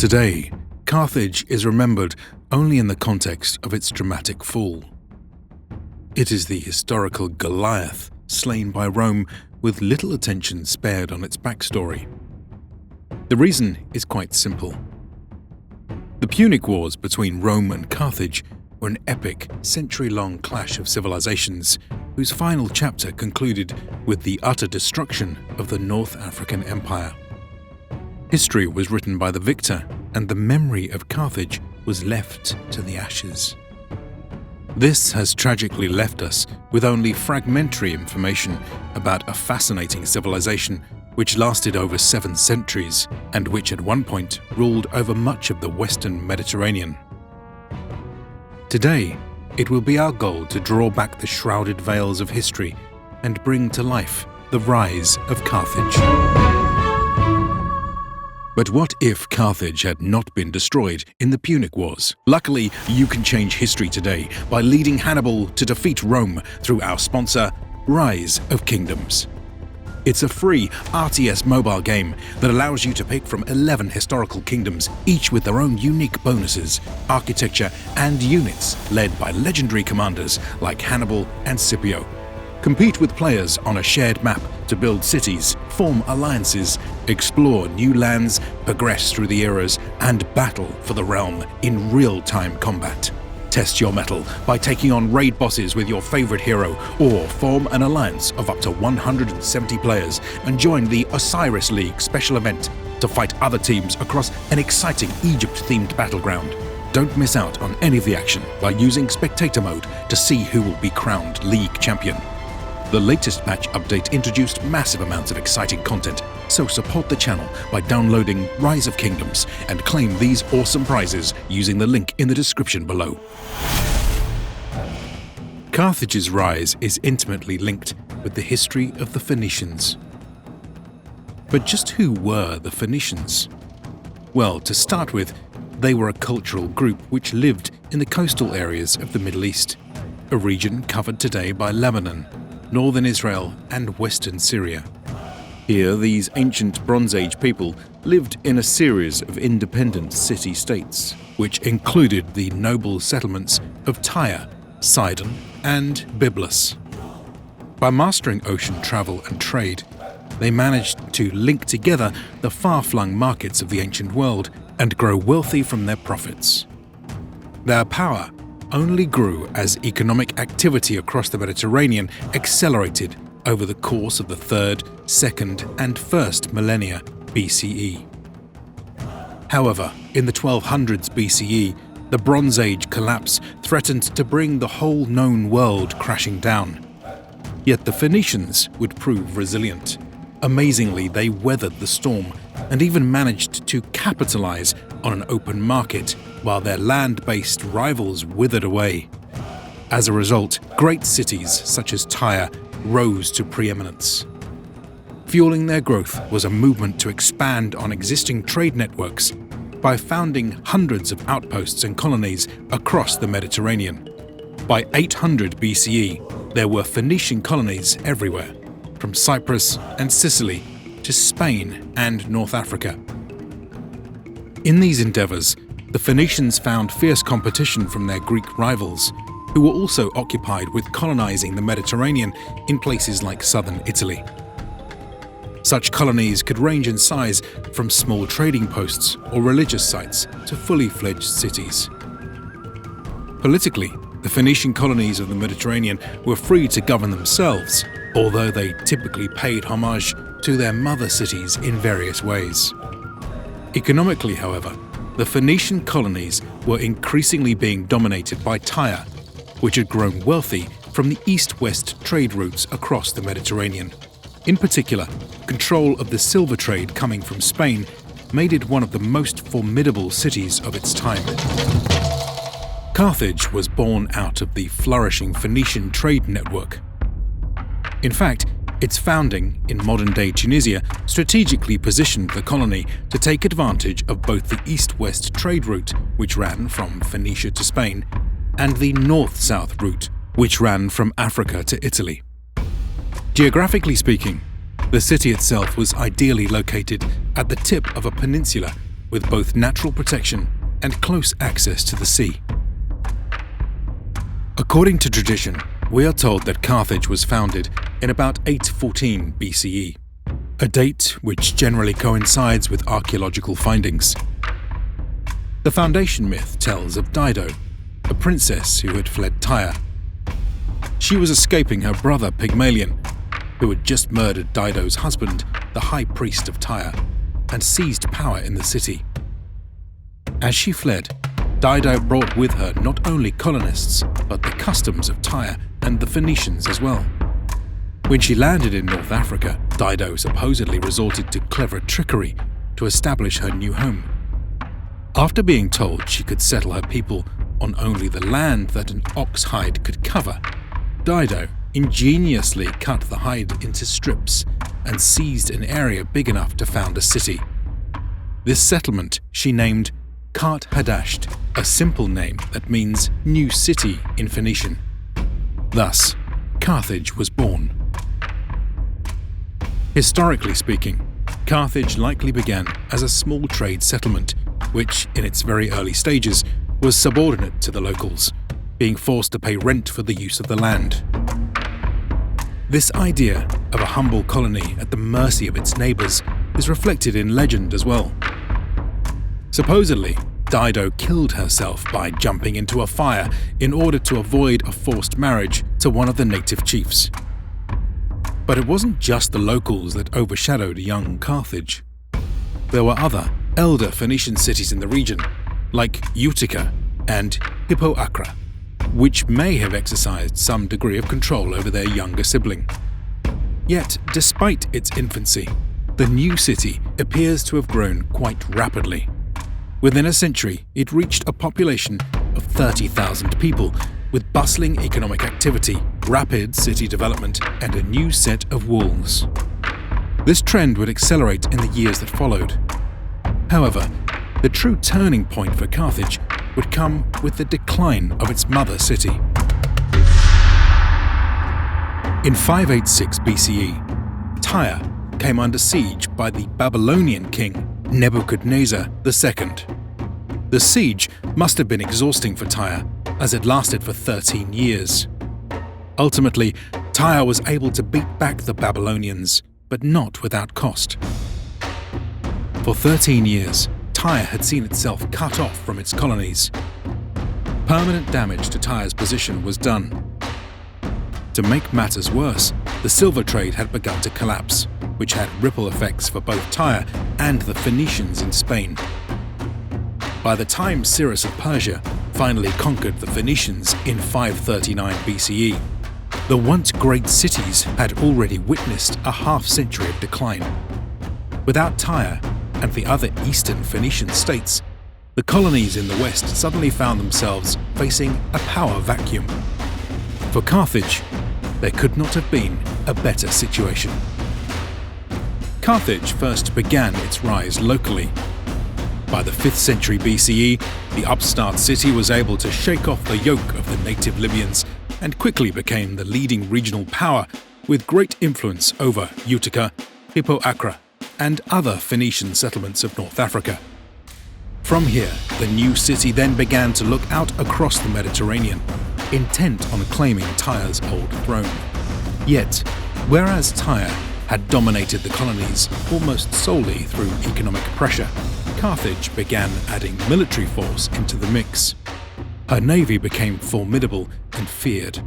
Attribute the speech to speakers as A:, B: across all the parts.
A: Today, Carthage is remembered only in the context of its dramatic fall. It is the historical Goliath slain by Rome with little attention spared on its backstory. The reason is quite simple. The Punic Wars between Rome and Carthage were an epic, century-long clash of civilizations whose final chapter concluded with the utter destruction of the North African Empire. History was written by the victor, and the memory of Carthage was left to the ashes. This has tragically left us with only fragmentary information about a fascinating civilization which lasted over 7 centuries and which at one point ruled over much of the Western Mediterranean. Today, it will be our goal to draw back the shrouded veils of history and bring to life the rise of Carthage. But what if Carthage had not been destroyed in the Punic Wars? Luckily, you can change history today by leading Hannibal to defeat Rome through our sponsor, Rise of Kingdoms. It's a free RTS mobile game that allows you to pick from 11 historical kingdoms, each with their own unique bonuses, architecture, and units led by legendary commanders like Hannibal and Scipio. Compete with players on a shared map to build cities, form alliances, explore new lands, progress through the eras, and battle for the realm in real-time combat. Test your mettle by taking on raid bosses with your favorite hero, or form an alliance of up to 170 players and join the Osiris League special event to fight other teams across an exciting Egypt-themed battleground. Don't miss out on any of the action by using Spectator Mode to see who will be crowned League Champion. The latest patch update introduced massive amounts of exciting content, so support the channel by downloading Rise of Kingdoms and claim these awesome prizes using the link in the description below. Carthage's rise is intimately linked with the history of the Phoenicians. But just who were the Phoenicians? Well, to start with, they were a cultural group which lived in the coastal areas of the Middle East, a region covered today by Lebanon, northern Israel, and western Syria. Here, these ancient Bronze Age people lived in a series of independent city-states, which included the noble settlements of Tyre, Sidon, and Byblus. By mastering ocean travel and trade, they managed to link together the far-flung markets of the ancient world and grow wealthy from their profits. Their power only grew as economic activity across the Mediterranean accelerated over the course of the 3rd, 2nd, and 1st millennia BCE. However, in the 1200s BCE, the Bronze Age collapse threatened to bring the whole known world crashing down. Yet the Phoenicians would prove resilient. Amazingly, they weathered the storm and even managed to capitalize on an open market while their land-based rivals withered away. As a result, great cities such as Tyre rose to preeminence. Fueling their growth was a movement to expand on existing trade networks by founding hundreds of outposts and colonies across the Mediterranean. By 800 BCE, there were Phoenician colonies everywhere, from Cyprus and Sicily to Spain and North Africa. In these endeavors, the Phoenicians found fierce competition from their Greek rivals, who were also occupied with colonizing the Mediterranean in places like southern Italy. Such colonies could range in size from small trading posts or religious sites to fully fledged cities. Politically, the Phoenician colonies of the Mediterranean were free to govern themselves, although they typically paid homage to their mother cities in various ways. Economically, however, the Phoenician colonies were increasingly being dominated by Tyre, which had grown wealthy from the east-west trade routes across the Mediterranean. In particular, control of the silver trade coming from Spain made it one of the most formidable cities of its time. Carthage was born out of the flourishing Phoenician trade network. In fact, its founding in modern-day Tunisia strategically positioned the colony to take advantage of both the east-west trade route, which ran from Phoenicia to Spain, and the north-south route, which ran from Africa to Italy. Geographically speaking, the city itself was ideally located at the tip of a peninsula with both natural protection and close access to the sea. According to tradition, we are told that Carthage was founded in about 814 BCE, a date which generally coincides with archaeological findings. The foundation myth tells of Dido, a princess who had fled Tyre. She was escaping her brother Pygmalion, who had just murdered Dido's husband, the high priest of Tyre, and seized power in the city. As she fled, Dido brought with her not only colonists, but the customs of Tyre and the Phoenicians as well. When she landed in North Africa, Dido supposedly resorted to clever trickery to establish her new home. After being told she could settle her people on only the land that an ox hide could cover, Dido ingeniously cut the hide into strips and seized an area big enough to found a city. This settlement she named Carthage, a simple name that means new city in Phoenician. Thus, Carthage was born. Historically speaking, Carthage likely began as a small trade settlement, which, in its very early stages, was subordinate to the locals, being forced to pay rent for the use of the land. This idea of a humble colony at the mercy of its neighbours is reflected in legend as well. Supposedly, Dido killed herself by jumping into a fire in order to avoid a forced marriage to one of the native chiefs. But it wasn't just the locals that overshadowed young Carthage. There were other, elder Phoenician cities in the region, like Utica and Hippoacra, which may have exercised some degree of control over their younger sibling. Yet, despite its infancy, the new city appears to have grown quite rapidly. Within a century, it reached a population of 30,000 people, with bustling economic activity, rapid city development, and a new set of walls. This trend would accelerate in the years that followed. However, the true turning point for Carthage would come with the decline of its mother city. In 586 BCE, Tyre came under siege by the Babylonian king Nebuchadnezzar II. The siege must have been exhausting for Tyre, as it lasted for 13 years. Ultimately, Tyre was able to beat back the Babylonians, but not without cost. For 13 years, Tyre had seen itself cut off from its colonies. Permanent damage to Tyre's position was done. To make matters worse, the silver trade had begun to collapse, which had ripple effects for both Tyre and the Phoenicians in Spain. By the time Cyrus of Persia finally conquered the Phoenicians in 539 BCE, the once great cities had already witnessed a half-century of decline. Without Tyre and the other eastern Phoenician states, the colonies in the west suddenly found themselves facing a power vacuum. For Carthage, there could not have been a better situation. Carthage first began its rise locally. By the 5th century BCE, the upstart city was able to shake off the yoke of the native Libyans and quickly became the leading regional power with great influence over Utica, Hippoacra, and other Phoenician settlements of North Africa. From here, the new city then began to look out across the Mediterranean, intent on claiming Tyre's old throne. Yet, whereas Tyre had dominated the colonies almost solely through economic pressure, Carthage began adding military force into the mix. Her navy became formidable and feared,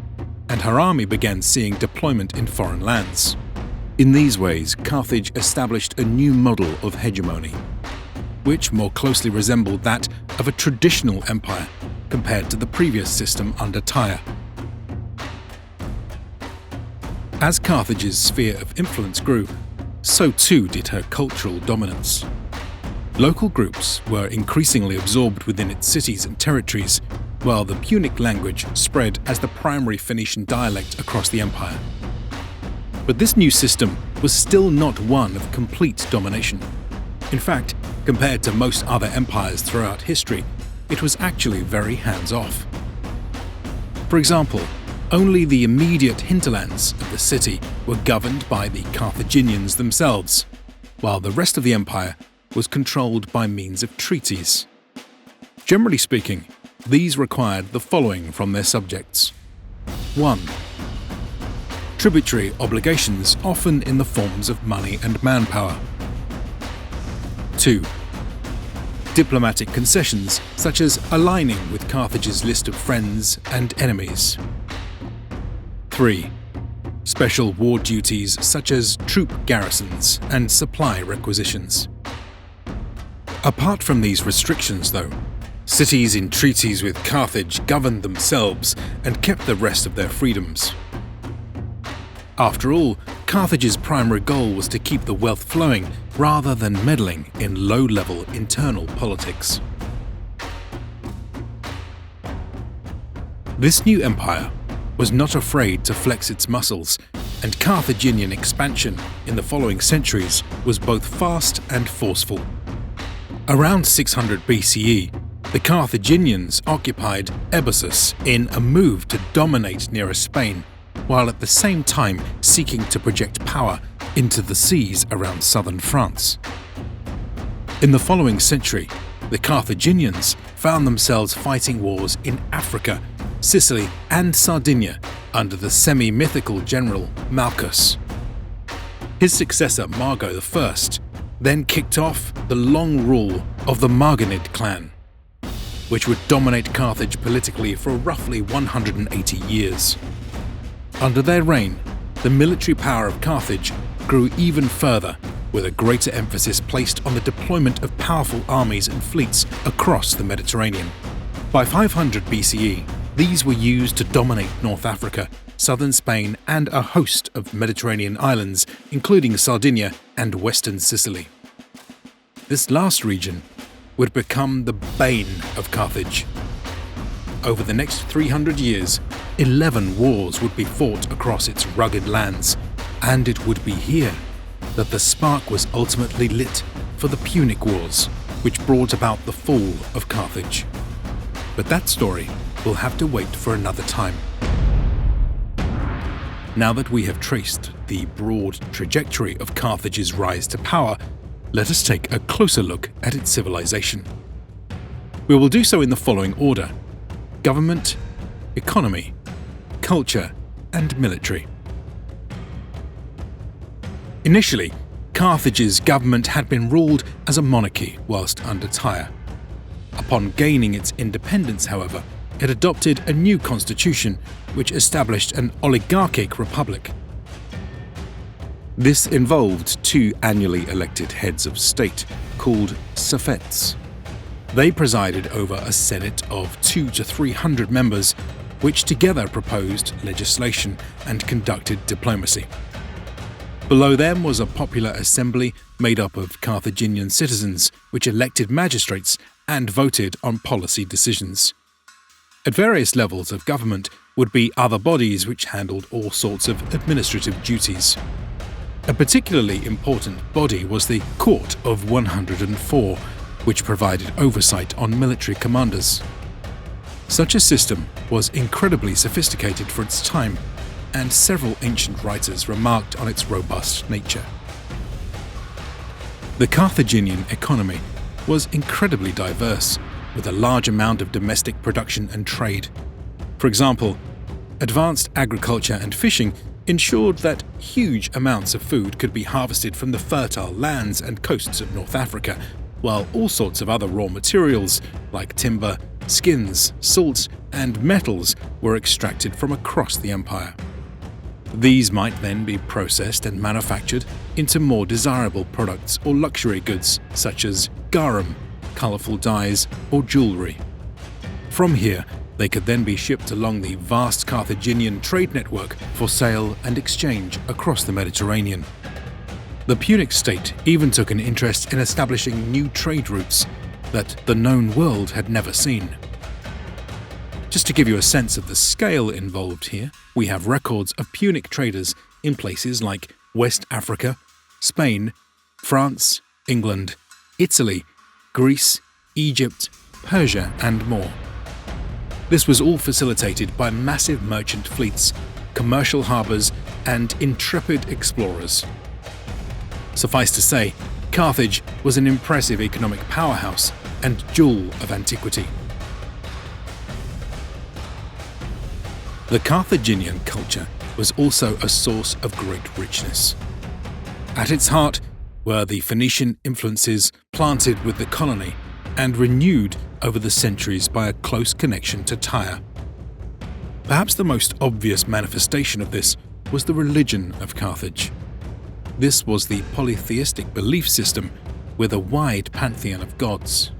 A: and her army began seeing deployment in foreign lands. In these ways, Carthage established a new model of hegemony, which more closely resembled that of a traditional empire compared to the previous system under Tyre. As Carthage's sphere of influence grew, so too did her cultural dominance. Local groups were increasingly absorbed within its cities and territories, while the Punic language spread as the primary Phoenician dialect across the empire. But this new system was still not one of complete domination. In fact, compared to most other empires throughout history, it was actually very hands-off. For example, only the immediate hinterlands of the city were governed by the Carthaginians themselves, while the rest of the empire was controlled by means of treaties. Generally speaking, these required the following from their subjects. 1. Tributary obligations, often in the forms of money and manpower. 2. Diplomatic concessions, such as aligning with Carthage's list of friends and enemies. 3. Special war duties, such as troop garrisons and supply requisitions. Apart from these restrictions, though, cities in treaties with Carthage governed themselves and kept the rest of their freedoms. After all, Carthage's primary goal was to keep the wealth flowing rather than meddling in low-level internal politics. This new empire was not afraid to flex its muscles, and Carthaginian expansion in the following centuries was both fast and forceful. Around 600 BCE, the Carthaginians occupied Ebusus in a move to dominate nearer Spain, while at the same time seeking to project power into the seas around southern France. In the following century, the Carthaginians found themselves fighting wars in Africa, Sicily, and Sardinia under the semi-mythical general Malchus. His successor Mago I then kicked off the long rule of the Marganid clan, which would dominate Carthage politically for roughly 180 years. Under their reign, the military power of Carthage grew even further, with a greater emphasis placed on the deployment of powerful armies and fleets across the Mediterranean. By 500 BCE, these were used to dominate North Africa, southern Spain, and a host of Mediterranean islands, including Sardinia and western Sicily. This last region would become the bane of Carthage. Over the next 300 years, 11 wars would be fought across its rugged lands, and it would be here that the spark was ultimately lit for the Punic Wars, which brought about the fall of Carthage. But that story will have to wait for another time. Now that we have traced the broad trajectory of Carthage's rise to power, let us take a closer look at its civilization. We will do so in the following order: government, economy, culture, and military. Initially, Carthage's government had been ruled as a monarchy whilst under Tyre. Upon gaining its independence, however, it adopted a new constitution which established an oligarchic republic. This involved two annually elected heads of state called suffets. They presided over a senate of 200 to 300 members, which together proposed legislation and conducted diplomacy. Below them was a popular assembly made up of Carthaginian citizens, which elected magistrates and voted on policy decisions. At various levels of government would be other bodies which handled all sorts of administrative duties. A particularly important body was the Court of 104, which provided oversight on military commanders. Such a system was incredibly sophisticated for its time, and several ancient writers remarked on its robust nature. The Carthaginian economy was incredibly diverse, with a large amount of domestic production and trade. For example, advanced agriculture and fishing ensured that huge amounts of food could be harvested from the fertile lands and coasts of North Africa, while all sorts of other raw materials like timber, skins, salts, and metals were extracted from across the empire. These might then be processed and manufactured into more desirable products or luxury goods such as garum, colourful dyes, or jewellery. From here, they could then be shipped along the vast Carthaginian trade network for sale and exchange across the Mediterranean. The Punic state even took an interest in establishing new trade routes that the known world had never seen. Just to give you a sense of the scale involved here, we have records of Punic traders in places like West Africa, Spain, France, England, Italy, Greece, Egypt, Persia, and more. This was all facilitated by massive merchant fleets, commercial harbours, and intrepid explorers. Suffice to say, Carthage was an impressive economic powerhouse and jewel of antiquity. The Carthaginian culture was also a source of great richness. At its heart were the Phoenician influences planted with the colony and renewed over the centuries by a close connection to Tyre. Perhaps the most obvious manifestation of this was the religion of Carthage. This was the polytheistic belief system with a wide pantheon of gods.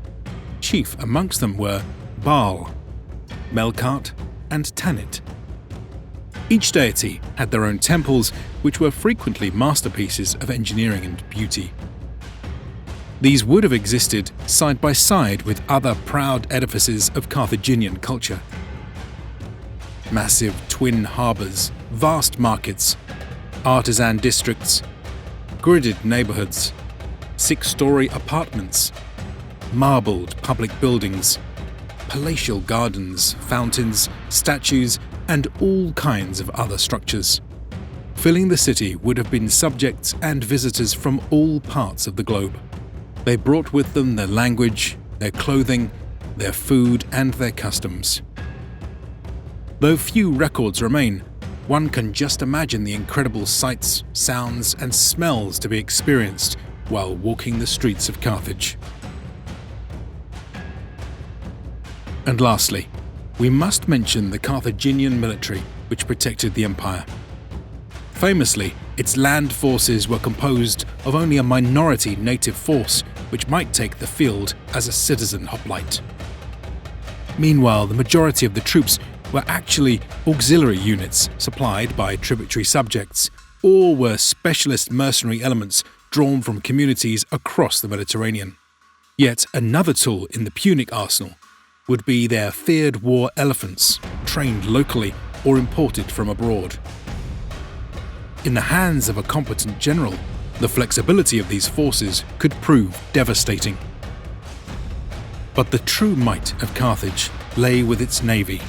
A: Chief amongst them were Baal, Melkart, and Tanit. Each deity had their own temples, which were frequently masterpieces of engineering and beauty. These would have existed side by side with other proud edifices of Carthaginian culture. Massive twin harbours, vast markets, artisan districts, gridded neighbourhoods, 6-story apartments, marbled public buildings, palatial gardens, fountains, statues, and all kinds of other structures. Filling the city would have been subjects and visitors from all parts of the globe. They brought with them their language, their clothing, their food, and their customs. Though few records remain, one can just imagine the incredible sights, sounds, and smells to be experienced while walking the streets of Carthage. And lastly, we must mention the Carthaginian military which protected the empire. Famously, its land forces were composed of only a minority native force which might take the field as a citizen hoplite. Meanwhile, the majority of the troops were actually auxiliary units supplied by tributary subjects, or were specialist mercenary elements drawn from communities across the Mediterranean. Yet another tool in the Punic arsenal would be their feared war elephants, trained locally or imported from abroad. In the hands of a competent general, the flexibility of these forces could prove devastating. But the true might of Carthage lay with its navy.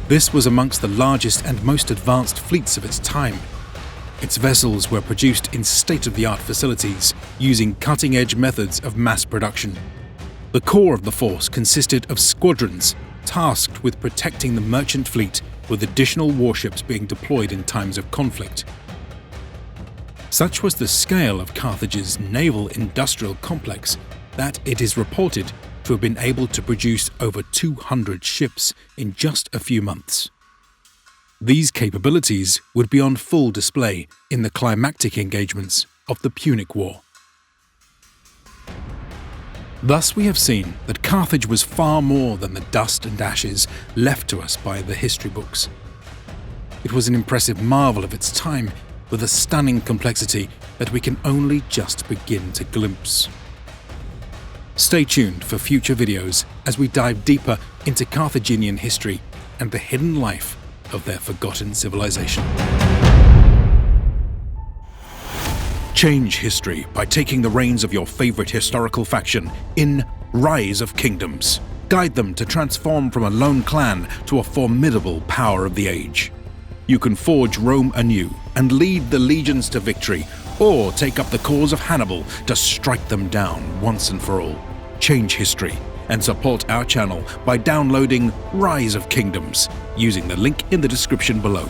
A: This was amongst the largest and most advanced fleets of its time. Its vessels were produced in state-of-the-art facilities using cutting-edge methods of mass production. The core of the force consisted of squadrons tasked with protecting the merchant fleet, with additional warships being deployed in times of conflict. Such was the scale of Carthage's naval industrial complex that it is reported to have been able to produce over 200 ships in just a few months. These capabilities would be on full display in the climactic engagements of the Punic War. Thus we have seen that Carthage was far more than the dust and ashes left to us by the history books. It was an impressive marvel of its time, with a stunning complexity that we can only just begin to glimpse. Stay tuned for future videos as we dive deeper into Carthaginian history and the hidden life of their forgotten civilization. Change history by taking the reins of your favorite historical faction in Rise of Kingdoms. Guide them to transform from a lone clan to a formidable power of the age. You can forge Rome anew and lead the legions to victory, or take up the cause of Hannibal to strike them down once and for all. Change history and support our channel by downloading Rise of Kingdoms using the link in the description below.